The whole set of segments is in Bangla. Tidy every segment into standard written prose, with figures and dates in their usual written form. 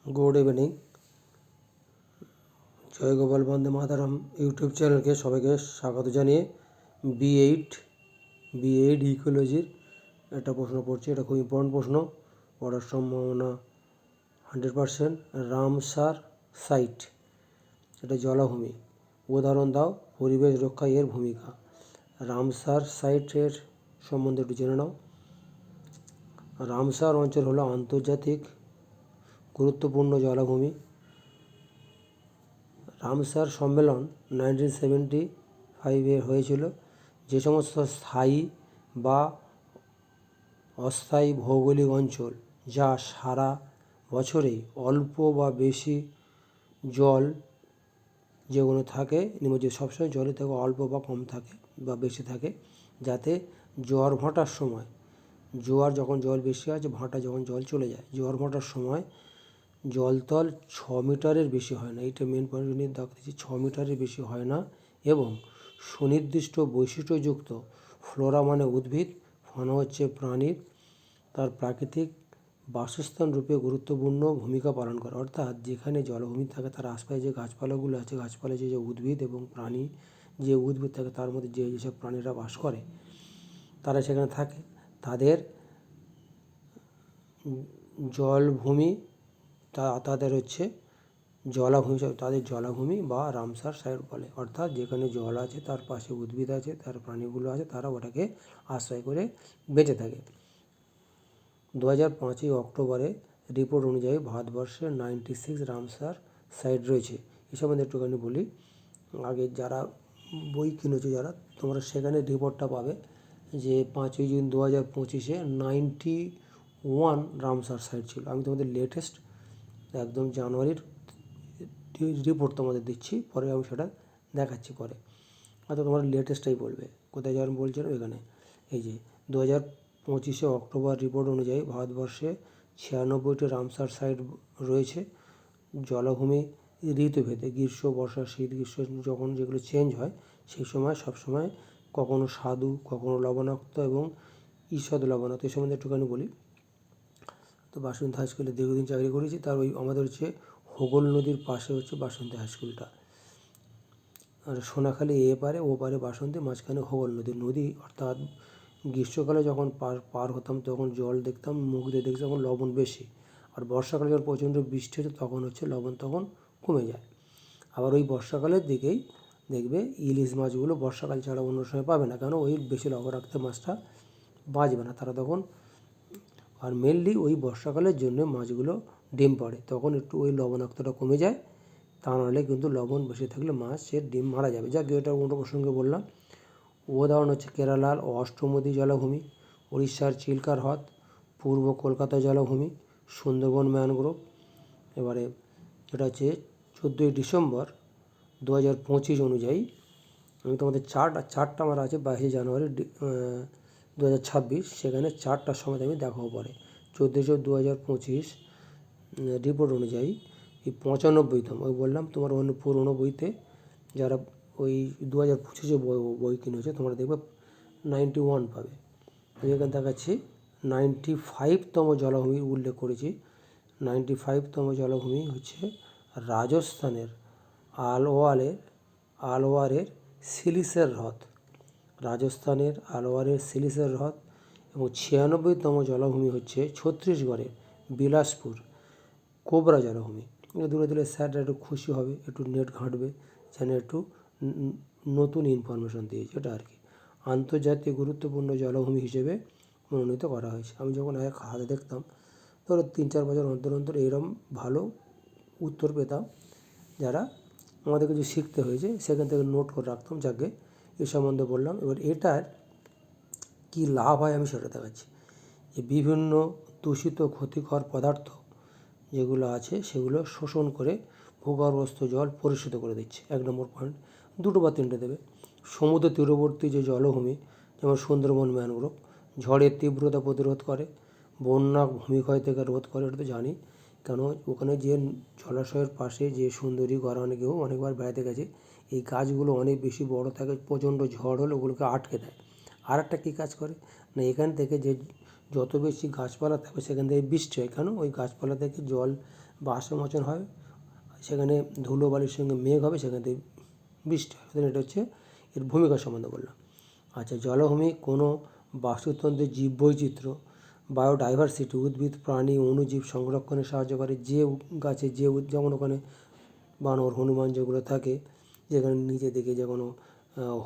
Good evening. Joy Gopal Bande Mataram YouTube চ্যানেলকে সবাইকে স্বাগত জানিয়ে বি এইড ইকোলজির একটা প্রশ্ন পড়ছি। এটা খুব ইম্পর্টেন্ট প্রশ্ন, পড়ার সম্ভাবনা 100%। রামসার সাইট, এটা জলাভূমি, উদাহরণ দাও, পরিবেশ রক্ষায় এর ভূমিকা। রামসার সাইটের সম্বন্ধে একটু জেনে নাও। রামসার অঞ্চল হলো আন্তর্জাতিক গুরুত্বপূর্ণ জলাভূমি। রামসার সম্মেলন 1975 হয়েছিল। যে সমস্ত স্থায়ী বা অস্থায়ী ভৌগোলিক অঞ্চল যা সারা বছরেই অল্প বা বেশি জল যেগুলো থাকে, যে সবসময় জলে থেকে অল্প বা কম থাকে বা বেশি থাকে, যাতে জোয়ার ভাটার সময়, জোয়ার যখন জল বেশি আছে, ভাটা যখন জল চলে যায়, জোয়ার ভাটার সময় জলতল 6 মিটারের বেশি হয় না। এইটা মেন পয়েন্ট নিয়ে দেখাচ্ছি, 6 মিটারের বেশি হয় না। এবং সুনির্দিষ্ট বৈশিষ্ট্যযুক্ত ফ্লোরা মানে উদ্ভিদ, ফানা হচ্ছে প্রাণীর, তার প্রাকৃতিক বাসস্থান রূপে গুরুত্বপূর্ণ ভূমিকা পালন করে। অর্থাৎ যেখানে জলভূমি থাকে তার আশপাশে যে গাছপালাগুলো আছে, গাছপালা যে উদ্ভিদ এবং প্রাণী, যে উদ্ভিদ থাকে তার মধ্যে যেসব প্রাণীরা বাস করে, তারা সেখানে থাকে, তাদের জলভূমি, তাদের হচ্ছে জলাভূমি, তাদের জলাভূমি বা রামসার সাইট বলে। অর্থাৎ যেখানে জল আছে, তার পাশে উদ্ভিদ আছে, তার প্রাণীগুলো আছে, তারা ওটাকে আশ্রয় করে বেঁচে থাকে। 2005 অক্টোবরে রিপোর্ট অনুযায়ী ভারতবর্ষে 96 রামসার সাইট রয়েছে। এই সম্বন্ধে একটুখানি বলি। আগে যারা বই কিনেছো, যারা, তোমরা সেখানে রিপোর্টটা পাবে যে 5ই জুন 2025 91 রামসার সাইট ছিল। আমি তোমাদের লেটেস্ট একদম জানুয়ারির রিপোর্ট তোমাদের দিচ্ছি, পরে আমি সেটা দেখাচ্ছি পরে। হয়তো তোমরা লেটেস্টটাই বলবে, কোথায় যাবেন বলছিলাম, এখানে। এই যে 2025 অক্টোবর রিপোর্ট অনুযায়ী ভারতবর্ষে 96টি রামসার সাইট রয়েছে। জলাভূমি ঋতুভেদে, গ্রীষ্ম, বর্ষা, শীত, গ্রীষ্ম যখন যেগুলো চেঞ্জ হয়, সেই সময় সবসময় কখনো স্বাদু, কখনো লবণাক্ত এবং ঈষৎ লবণাক্ত। এই সম্বন্ধে একটুখানি বলি। তো বাসন্তী হাই স্কুলে দীর্ঘদিন চাকরি করেছি। তার ওই আমাদের হচ্ছে হোগল নদীর পাশে হচ্ছে বাসন্তী হাই স্কুলটা। আর সোনাখালি এপারে, ও পারে বাসন্তী, মাঝখানে হোগল নদী। অর্থাৎ গ্রীষ্মকালে যখন পার হতাম তখন জল দেখতাম, মুখ দিয়ে দেখতাম তখন লবণ বেশি। আর বর্ষাকালে যখন প্রচণ্ড বৃষ্টি হতো তখন হচ্ছে লবণ তখন কমে যায়। আবার ওই বর্ষাকালের দিকেই দেখবে ইলিশ মাছগুলো বর্ষাকাল ছাড়া অন্য সময় পাবে না, কারণ ওই বেশি লবণাক্ত মাছটা বাঁচবে না তারা তখন। আর মেনলি ওই বর্ষাকালের জন্য মাছগুলো ডিম পাড়ে, তখন একটু ওই লবণাক্তটা কমে যায়। তা নাহলে কিন্তু লবণ বেশি থাকলে মাছের ডিম মারা যাবে। যাক, এটা অন্য প্রসঙ্গে বললাম। উদাহরণ হচ্ছে কেরালার অষ্টমতী জলাভূমি, উড়িষ্যার চিল্কার হ্রদ, পূর্ব কলকাতা জলাভূমি, সুন্দরবন ম্যানগ্রোভ। এবারে এটা হচ্ছে 14ই ডিসেম্বর 2025 অনুযায়ী, আমি তোমাদের চারটা আমার আছে 22 জানুয়ারি 2026, সেখানে 4টার সময় আমি দেখাবো পরে। 14/4/2025 রিপোর্ট অনুযায়ী এই 95তম, ওই বললাম তোমার অন্য পুরোনো বইতে যারা ওই 2025 বই কিনেছে তোমরা দেখবে 91 পাবে। আমি এখানে দেখাচ্ছি 95তম জলাভূমির উল্লেখ করেছি। 95তম জলাভূমি হচ্ছে রাজস্থানের আলওয়ারের সিলিসের হ্রদ। রাজস্থানের আলওয়ারের সিলিসের হ্রদ। এবং 96তম জলাভূমি হচ্ছে ছত্তিশগড়ের বিলাসপুর কোবরা জলাভূমি। দূরে দূরে স্যাররা একটু খুশি হবে, একটু নেট ঘাঁটবে, যেন একটু নতুন ইনফরমেশন দিয়েছে, এটা আর কি। আন্তর্জাতিক গুরুত্বপূর্ণ জলাভূমি হিসেবে মনোনীত করা হয়েছে। আমি যখন এক হাতে দেখতাম, ধরো 3-4 বছর অন্তর অন্তর এরকম ভালো উত্তর পেতাম, যারা আমাদের কিছু শিখতে হয়েছে, সেখান থেকে নোট করে রাখতাম। যাকে এ সম্বন্ধে বললাম। এবার এটার কী লাভ হয় আমি সেটা দেখাচ্ছি। যে বিভিন্ন দূষিত ক্ষতিকর পদার্থ যেগুলো আছে সেগুলো শোষণ করে ভূগর্ভস্থ জল পরিশোধ করে দিচ্ছে, 1 নম্বর পয়েন্ট। 2 বা 3টে দেবে। সমুদ্র তীরবর্তী যে জলভূমি, যেমন সুন্দরবন ম্যানগ্রোভ, ঝড়ের তীব্রতা প্রতিরোধ করে, বন্যা ভূমিক্ষয় থেকে রোধ করে, এটা তো জানি। কেন, ওখানে যে জলাশয়ের পাশে যে সুন্দরী গড়ানেকেও অনেকবার বেড়াতে গেছে, এই গাছগুলো অনেক বেশি বড় থাকে, প্রচণ্ড ঝড় হলে ওগুলোকে আটকে দেয়। আর একটা কী কাজ করে না, এখান থেকে যে যত বেশি গাছপালা থাকবে সেখান থেকে বৃষ্টি হয়, কেন, ওই গাছপালা থেকে জল বাষ্পমোচন হয়, সেখানে ধুলোবালির সঙ্গে মেঘ হবে, সেখান থেকে বৃষ্টি হয়। এটা হচ্ছে এর ভূমিকা সম্বন্ধে বললাম। আচ্ছা, জলভূমি কোনো বাস্তুতন্ত্রের জীববৈচিত্র্য, বায়োডাইভার্সিটি, উদ্ভিদ, প্রাণী, অণুজীব সংরক্ষণে সাহায্য করে। যে গাছে যেমন ওখানে বানর, হনুমান যেগুলো থাকে, যেখানে নিচে দিকে যে কোনো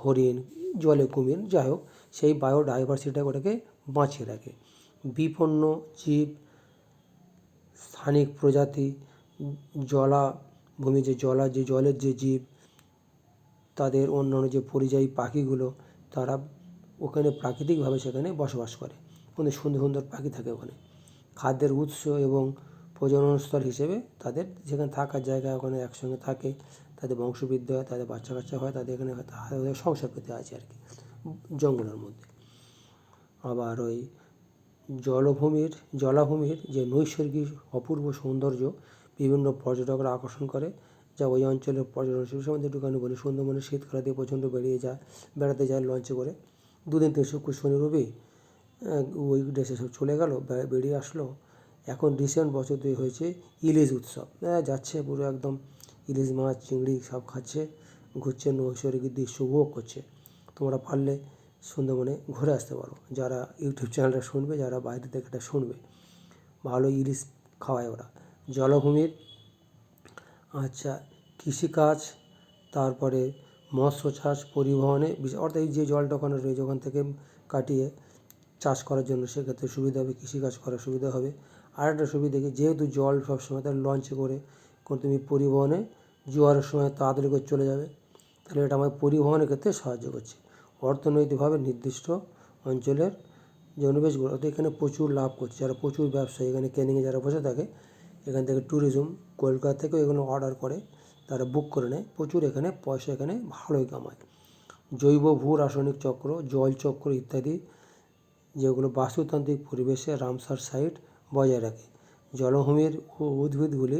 হরিণ, জলে কুমির, যাই হোক, সেই বায়োডাইভার্সিটিটা ওটাকে বাঁচিয়ে রাখে। বিপন্ন জীব, স্থানিক প্রজাতি, জলাভূমি যে জলের যে জীব, তাদের অন্যান্য যে পরিযায়ী পাখিগুলো, তারা ওখানে প্রাকৃতিকভাবে সেখানে বসবাস করে। অনেক সুন্দর সুন্দর পাখি থাকে ওখানে। খাদ্যের উৎস এবং প্রজননস্থল হিসেবে তাদের যেখানে থাকার জায়গা, ওখানে একসঙ্গে থাকে, তাদের বংশবৃদ্ধি হয়, তাদের বাচ্চা কাচ্চা হয়, তাদের এখানে সংসার পেতে আছে আর কি, জঙ্গলের মধ্যে। আবার ওই জলাভূমির যে নৈসর্গিক অপূর্ব সৌন্দর্য বিভিন্ন পর্যটকরা আকর্ষণ করে, যা ওই অঞ্চলের পর্যটন শিল্প সম্বন্ধে একটুখানি বলি। সুন্দরবনে শীতকালে দিয়ে প্রচণ্ড বেড়াতে যায় লঞ্চে করে। 2 দিন 3 শুক্র শনি রবি উইকডেসে সব চলে গেল, বেরিয়ে আসলো। এখন রিসেন্ট বছর 2 হয়েছে ইলিশ উৎসব, যাচ্ছে পুরো একদম ইলিশ মাছ, চিংড়ি সব খাচ্ছে, ঘুরছে, নৈসর্গিক দৃশ্য উপভোগ করছে। তোমরা পারলে সুন্দরবনে ঘুরে আসতে পারো, যারা ইউটিউব চ্যানেলটা শুনবে, যারা বাইরে থেকে এটা শুনবে। ভালো ইলিশ খাওয়ায় ওরা। জলভূমির আচ্ছা, কৃষিকাজ, তারপরে মৎস্য চাষ, পরিবহনে, অর্থাৎ এই যে জলটা ওখানে রয়েছে ওখান থেকে কাটিয়ে চাষ করার জন্য সেক্ষেত্রে সুবিধা হবে, কৃষিকাজ করার সুবিধা হবে। আর একটা সুবিধা কি, যেহেতু জল সবসময়, তাহলে লঞ্চে করে তুমি পরিবহনে জোয়ারের সময় তাড়াতাড়ি করে চলে যাবে, তাহলে এটা আমার পরিবহনের ক্ষেত্রে সাহায্য করছে। অর্থনৈতিকভাবে নির্দিষ্ট অঞ্চলের যে অনুবেশগুলো, এখানে প্রচুর লাভ করছে, যারা প্রচুর ব্যবসায়ী এখানে ক্যানিংয়ে যারা বসে থাকে, এখান থেকে ট্যুরিজম কলকাতা থেকেও এগুলো অর্ডার করে, তারা বুক করে নেয়, প্রচুর এখানে পয়সা এখানে ভালোই কামায়। জৈব ভূ রাসায়নিক চক্র, জল চক্র ইত্যাদি, যেগুলো বাস্তুতান্ত্রিক পরিবেশে রামসার সাইট বজায় রাখে। জলভূমির উদ্ভিদগুলি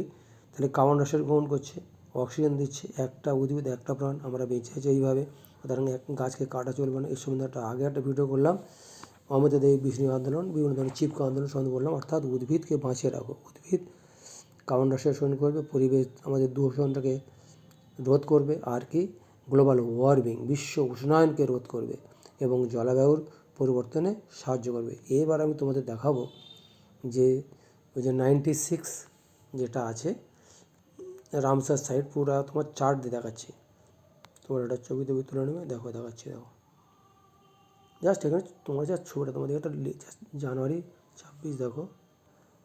তাহলে কার্বন ডাইঅক্সাইড গ্রহণ করছে, অক্সিজেন দিচ্ছে, একটা উদ্ভিদ একটা প্রাণ, আমরা বেঁচে আছি এইভাবে। সুতরাং গাছকে কাটা চলবে না। এই সম্বন্ধে আগে একটা ভিডিও করলাম, অমৃতা দেবী বিষ্ণু আন্দোলন, বিভিন্ন ধরনের চিপকো আন্দোলন সম্বন্ধে বললাম। অর্থাৎ উদ্ভিদকে বাঁচিয়ে রাখো। উদ্ভিদ কার্বন ডাইঅক্সাইড শোষণ করবে, পরিবেশ আমাদের দূষণটাকে রোধ করবে, আর কি গ্লোবাল ওয়ার্মিং, বিশ্ব উষ্ণায়নকে রোধ করবে এবং জলবায়ুর পরিবর্তনে সাহায্য করবে। এবার আমি তোমাদের দেখাবো যে ওই যে 96 যেটা আছে রামসার সাইট, পুরো তোমার চার্ট দিয়ে দেখাচ্ছি। তোমার একটা ছবি তুলে নেবে, দেখাচ্ছি। জাস্ট এখানে তোমার যা ছবিটা তোমাদের একটা জানুয়ারি 26 দেখো,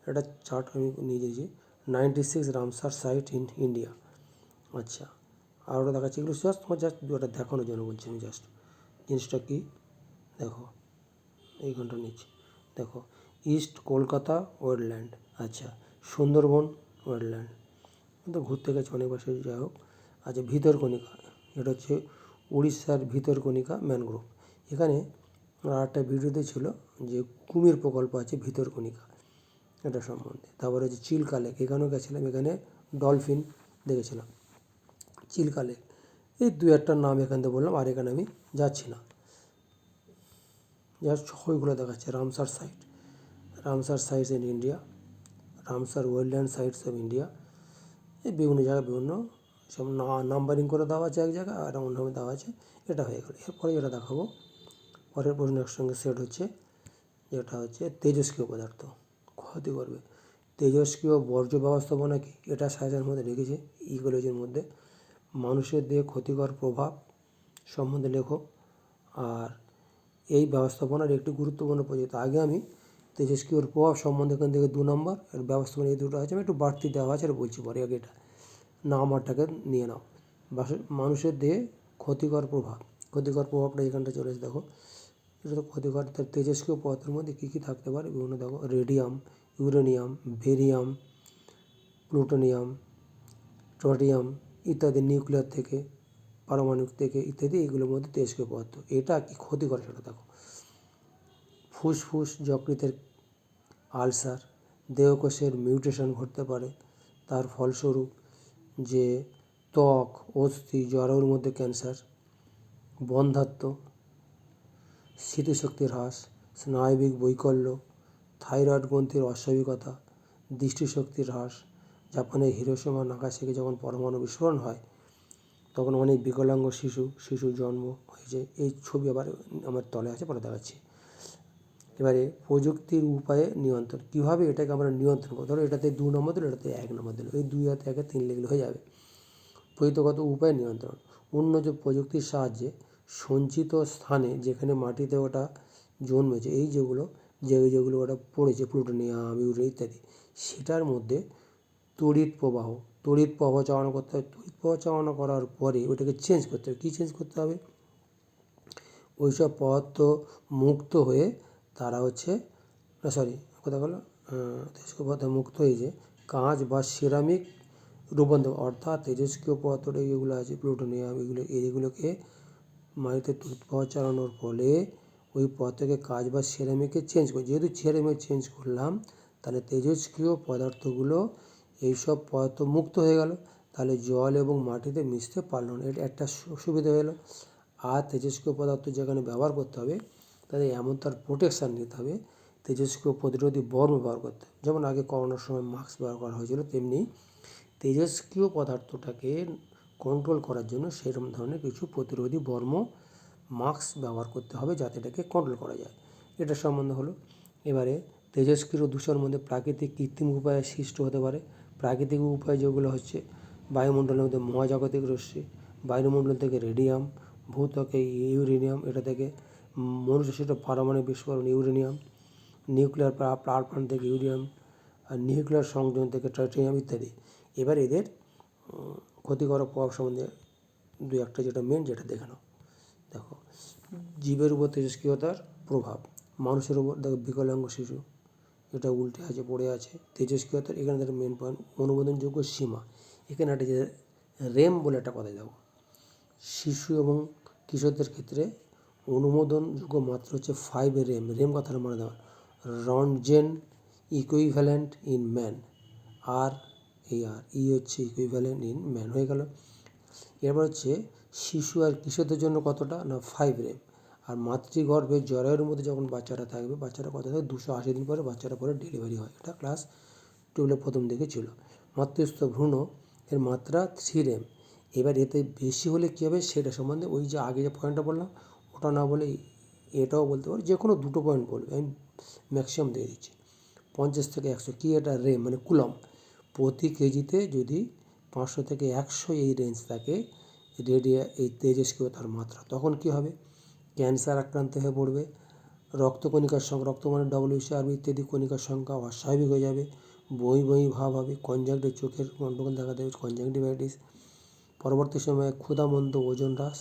একটা চার্ট আমি নিয়ে দিয়েছি, 96 রামসার সাইট ইন ইন্ডিয়া। আচ্ছা, আর ওটা দেখাচ্ছি, এগুলো জাস্ট ওটা দেখানোর জন্য বলছি আমি। জাস্ট জিনিসটা কি দেখো, এইখানটা নিচ্ছি দেখো, ইস্ট কলকাতা ওয়েটল্যান্ড, আচ্ছা সুন্দরবন ওয়েটল্যান্ড, তো ঘুরতে গেছে অনেকবার, সে যাই হোক। আচ্ছা, ভিতরকণিকা, এটা হচ্ছে উড়িষ্যার ভিতরকণিকা ম্যানগ্রোভ। এখানে আরেকটা ভিডিওতে ছিল যে কুমির প্রকল্প আছে ভিতরকণিকা, এটা সম্বন্ধে। তারপরে হচ্ছে চিল্কা লেক, এখানেও গেছিলাম, এখানে ডলফিন দেখেছিলাম। চিল্কা লেক, এই 2-1টার নাম এখান থেকে বললাম, আর এখানে আমি যাচ্ছি না, জাস্ট ওইগুলো দেখাচ্ছে। Ramsar sites in India, Ramsar wetland sites of India, এই বিভিন্ন জায়গায় বিভিন্ন সব নাম্বারিং করে দেওয়া আছে এক জায়গায়, আর অন্যভাবে দেওয়া আছে। এটা হয়ে গেল। এরপরে যেটা দেখাবো, পরের প্রশ্ন একসঙ্গে সেট হচ্ছে, যেটা হচ্ছে তেজস্ক্রিয় পদার্থ ক্ষতি করবে। তেজস্ক্রিয় বর্জ্য ব্যবস্থাপনা কি, এটা সাইজের মধ্যে রেখেছে ইকোলজির মধ্যে। মানুষের দেহে ক্ষতিকর প্রভাব সম্বন্ধে লেখো। আর এই ব্যবস্থাপনার একটি গুরুত্বপূর্ণ প্রযুক্তি। আগে আমি তেজস্ক্রিয়র প্রভাব সম্বন্ধে এখান থেকে 2 নম্বর, এর ব্যবস্থাপনা এই দুটো আছে, আমি একটু বাড়তি দেওয়া আছে, আর বলছি পরে। আগে এটা আমারটাকে নিয়ে নাও। মানুষের দেহে ক্ষতিকর প্রভাবটা এখানটা চলে এসে দেখো, এটা তো ক্ষতিকর। তার তেজস্ক্রিয় পদার্থের মধ্যে কী কী থাকতে পারে বিভিন্ন দেখো, রেডিয়াম, ইউরেনিয়াম, বেরিয়াম, প্লুটোনিয়াম, ট্রোটিয়াম ইত্যাদি, নিউক্লিয়ার থেকে, পারমাণবিক থেকে ইত্যাদি, এগুলোর মধ্যে তেজস্ক্রিয় পদার্থ। এটা কি ক্ষতি করে সেটা দেখো। ফুসফুস যকৃতের আলসার, দেহকোষের মিউটেশন ঘটতে পারে, তার ফলস্বরূপ যে ত্বক, অস্থি, জরায়ুর মধ্যে ক্যান্সার, বন্ধ্যাত্ব, স্মৃতিশক্তির হ্রাস, স্নায়বিক বৈকল্য, থাইরয়েড গ্রন্থির অস্বাভাবিকতা, দৃষ্টিশক্তির হ্রাস, জাপানের হিরোশিমা নাগাসাকি যখন পরমাণু বিস্ফোরণ হয় তখন অনেক বিকলাঙ্গ শিশু জন্ম হয়েছে। এই ছবি আবার আমার তলে আছে, পরে দেখাচ্ছি। এবারে প্রযুক্তির উপায়ে নিয়ন্ত্রণ, কীভাবে এটাকে আমরা নিয়ন্ত্রণ করবো। ধরো এটাতে 2 নম্বর দিল, এটাতে 1 নম্বর দিল, এই 2 আর 1 3 লিখলে হয়ে যাবে। প্রকৃতিগত উপায়ে নিয়ন্ত্রণ, উন্নত প্রযুক্তির সাহায্যে সঞ্চিত স্থানে যেখানে মাটিতে ওটা জন্মেছে, এই যেগুলো ওটা পড়েছে, প্লুটোনিয়াম, ইউরেনিয়াম ইত্যাদি, সেটার মধ্যে তড়িৎ প্রবাহ চালনা করতে হবে। তড়িৎ প্রবাহ চালনা করার পরে ওটাকে চেঞ্জ করতে হবে। কী চেঞ্জ করতে হবে? ওইসব পদার্থ মুক্ত হয়ে তারা কোথা গেলো, পদার্থ মুক্ত হয়ে যে কাঁচ বা সিরামিক রূপান্তর, অর্থাৎ তেজস্ক্রিয় পদার্থ যেগুলো আছে প্লুটোনিয়াম, এগুলোকে মাটিতে তড়িৎ প্রবাহ চালানোর ফলে ওই পদার্থকে কাঁচ বা সিরামিকে চেঞ্জ করি। যেহেতু সিরামিক চেঞ্জ করলাম, তাহলে তেজস্ক্রিয় পদার্থগুলো এইসব পদার্থ মুক্ত হয়ে গেল, তাহলে জল এবং মাটিতে মিশতে পারলো না। এটা একটা সুবিধা হলো। আর তেজস্ক্রিয় পদার্থ যেখানে ব্যবহার করতে হবে তাদের এমন তার প্রোটেকশান নিতে হবে, তেজস্ক্রিয় প্রতিরোধী বর্ম ব্যবহার করতে হবে। যেমন আগে করোনার সময় মাস্ক ব্যবহার করা হয়েছিল, তেমনি তেজস্ক্রিয় পদার্থটাকে কন্ট্রোল করার জন্য সেরকম ধরনের কিছু প্রতিরোধী বর্ম মাস্ক ব্যবহার করতে হবে, যাতে এটাকে কন্ট্রোল করা যায়। এটা সম্বন্ধে হলো। এবারে তেজস্ক্রিয় দূষণের মধ্যে প্রাকৃতিক কৃত্রিম উপায়ে সৃষ্ট হতে পারে। প্রাকৃতিক উপায় যেগুলো হচ্ছে বায়ুমণ্ডলের মধ্যে মহাজাগতিক রশ্মি, বায়ুমণ্ডল থেকে রেডিয়াম, ভূত্বকে ইউরেনিয়াম, এটা থেকে মনুষ্যসৃষ্ট পারমাণবিক বিস্ফোরণ ইউরেনিয়াম, নিউক্লিয়ার পাওয়ার প্ল্যান্ট থেকে ইউরেনিয়াম, আর নিউক্লিয়ার সংযোজন থেকে টাইটেনিয়াম ইত্যাদি। এবার এদের ক্ষতিকর প্রভাব সম্বন্ধে 2-1টা যেটা মেন, যেটা দেখে নাও। দেখো, জীবের উপর তেজস্ক্রিয়তার প্রভাব, মানুষের উপর দেখো বিকলাঙ্গ শিশু, এটা উল্টে আছে, পড়ে আছে। তেজস্ক্রিয়তার এখানে দেখো মেন পয়েন্ট, অনুমোদনযোগ্য সীমা। এখানে একটা যে রেম বলে একটা কথা দেখো, শিশু এবং কিশোরদের ক্ষেত্রে অনুমোদনযোগ্য মাত্রা হচ্ছে 5 রেম কথাটা মনে দেওয়া, রন্টজেন ইকুইভ্যালেন্ট ইন ম্যান, হচ্ছে ইকুইভ্যালেন্ট ইন ম্যান হয়ে গেল। এরপর হচ্ছে শিশু আর কিশোরদের জন্য কতটা না 5 রেম। আর মাতৃগর্ভে জরায়ুর মধ্যে যখন বাচ্চাটা থাকবে, বাচ্চাটা কত থাকে 280 দিন পরে বাচ্চাটা পরে ডেলিভারি হয়। এটা ক্লাস 12 প্রথম দিকে ছিল। মাতৃস্থ ভ্রূণ এর মাত্রা 3 রেম। এবার এতে বেশি হলে কী হবে সেটা সম্বন্ধে ওই যে আগে যে পয়েন্টটা বললাম ওটা না বলে এটাও বলতে পারো, যে কোনো 2টো পয়েন্ট বলবে, আমি ম্যাক্সিমাম দিয়ে দিচ্ছি। 50 থেকে 100 কি এটা রেম মানে কুলম, প্রতি কেজিতে যদি 500 থেকে 100 এই রেঞ্জ থাকে এই তেজস্ক্রিয়তার মাত্রা, তখন কি হবে? ক্যান্সার আক্রান্ত হয়ে পড়বে, রক্তকণিকার সংখ্যা, রক্ত মানে WBC ইত্যাদি কণিকার সংখ্যা অস্বাভাবিক হয়ে যাবে, বমি ভাব হবে, কনজাংটিভ চোখের গণ্ডগোল দেখা দেবে, কনজাংটিভাইটিস। পরবর্তী সময়ে ক্ষুধামন্দ, ওজন হ্রাস,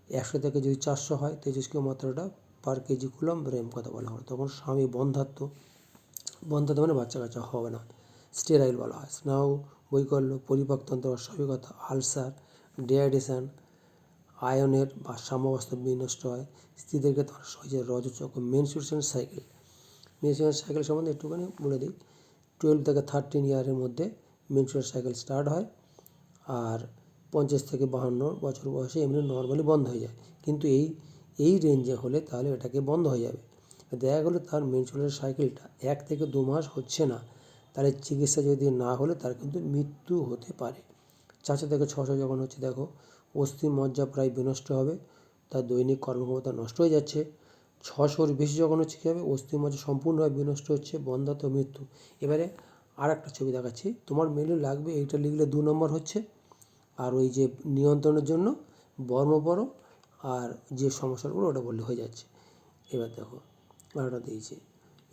100 থেকে যদি 400 হয় তেজস্ক্রিয় মাত্রাটা পার কেজি কুলম রেম কথা বলা হয়। তখন স্বামী বন্ধ্যাত্ব মানে বাচ্চা কাচ্চা হবে না, স্টেরাইল বলা হয়। স্নায়ু বৈকল্য, পরিপাকতন্ত্র অস্বাভাবিকতা, আলসার, ডিহাইড্রেশন, আয়নের বা সাম্যাবস্থা বিনষ্ট হয়। স্ত্রীদের ক্ষেত্রে হয়েছে রজচক্র, মেনস্ট্রুয়েশন সাইকেল সম্বন্ধে একটুখানি বলে দিই। 12 থেকে 13 ইয়ারের মধ্যে মেনস্ট্রুয়েশন সাইকেল স্টার্ট হয়, আর 50 থেকে 52 বছর বয়সে এমনি নর্মালি বন্ধ হয়ে যায়। কিন্তু এই রেঞ্জে হলে তাহলে এটাকে বন্ধ হয়ে যাবে। দেখা গেলো তার মেনস্ট্রুয়েশন সাইকেলটা 1 থেকে 2 মাস হচ্ছে না, তাহলে চিকিৎসা যদি না হলে তার কিন্তু মৃত্যু হতে পারে। 400 থেকে 600 যখন হচ্ছে দেখো অস্থি মজ্জা প্রায় বিনষ্ট হবে, তার দৈনিক কর্মক্ষমতা নষ্ট হয়ে যাচ্ছে। 600-র বেশি যখন হচ্ছে কী হবে, অস্থি মজ্জা সম্পূর্ণভাবে বিনষ্ট হচ্ছে, বন্ধ্যাত্ব, মৃত্যু। এবারে আর একটা ছবি দেখাচ্ছি, তোমার মেনলি লাগবে এইটা লিখলে 2 নম্বর হচ্ছে, আর ওই যে নিয়ন্ত্রণের জন্য বর্ম পড়ো আর যে সমস্যাগুলো ওটা বললে হয়ে যাচ্ছে। এবার দেখো আরেকটা দিয়েছি,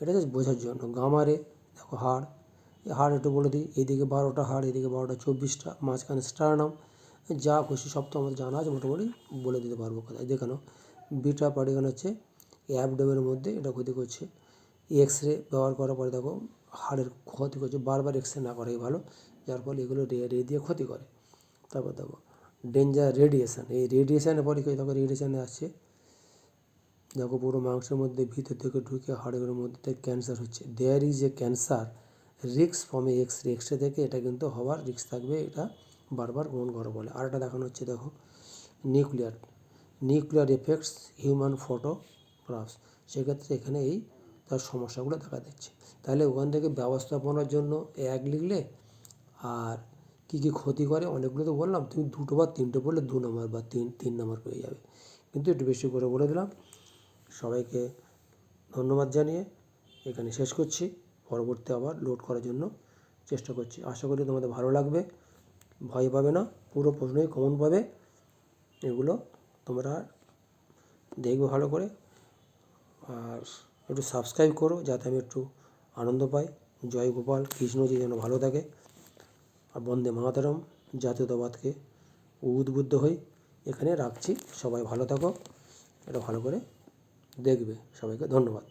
এটা জাস্ট বোঝার জন্য। গামারে দেখো হাড় একটু বলে দিই, এদিকে 12টা হাড়, এদিকে 12টা 24টা, মাঝখানে স্টারনাম, যা খুশি সব তো আমাদের জানা আছে, মোটামুটি বলে দিতে পারবো কোথায়। দেখানো বিটা পার্টিকেল হচ্ছে অ্যাবডোমেনের মধ্যে, এটা ক্ষতি করছে। এক্স রে ব্যবহার করার পরে দেখো হাড়ের ক্ষতি করছে, বারবার এক্স-রে না করাই ভালো, যার ফলে এগুলো রে দিয়ে ক্ষতি করে। তারপর দেখো ডেঞ্জার রেডিয়েশান, এই রেডিয়েশানের পরে কী দেখো রেডিয়েশানে আসছে, দেখো পুরো মাংসের মধ্যে ভিতর থেকে ঢুকে হাড়ের মধ্যে ক্যান্সার হচ্ছে। There is a cancer risk from X ray থেকে এটা কিন্তু হওয়ার রিস্ক থাকবে, এটা বারবার গ্রহণ করা বলে। আর একটা দেখানো হচ্ছে দেখো নিউক্লিয়ার এফেক্টস হিউম্যান ফটোগ্রাফস, সেক্ষেত্রে এখানে তার সমস্যাগুলো দেখা দিচ্ছে। তাহলে ওখান থেকে ব্যবস্থাপনার জন্য 1 লিখলে, আর কী কী ক্ষতি করে অনেকগুলো তো বললাম, তুমি 2টো বা 3টে বললে 2 নম্বর বা 3 নম্বর পেয়ে যাবে, কিন্তু একটু বেশি করে বলে দিলাম। সবাইকে ধন্যবাদ জানিয়ে এখানে শেষ করছি। পরবর্তী আবার লোড করার জন্য চেষ্টা করছি। আশা করি তোমাদের ভালো লাগবে, ভয় পাবে না, পুরো প্রশ্নই কমন পাবে। এগুলো তোমরা দেখবে ভালো করে, আর একটু সাবস্ক্রাইব করো যাতে আমি একটু আনন্দ পাই। জয় গোপাল, কৃষ্ণজি যেন ভালো থাকে, আর বন্দে মাতরম, জাতীয়তাবাদকে উদ্বুদ্ধ হই। এখানে রাখছি, সবাই ভালো থাকো, এটা ভালো করে দেখবে। সবাইকে ধন্যবাদ।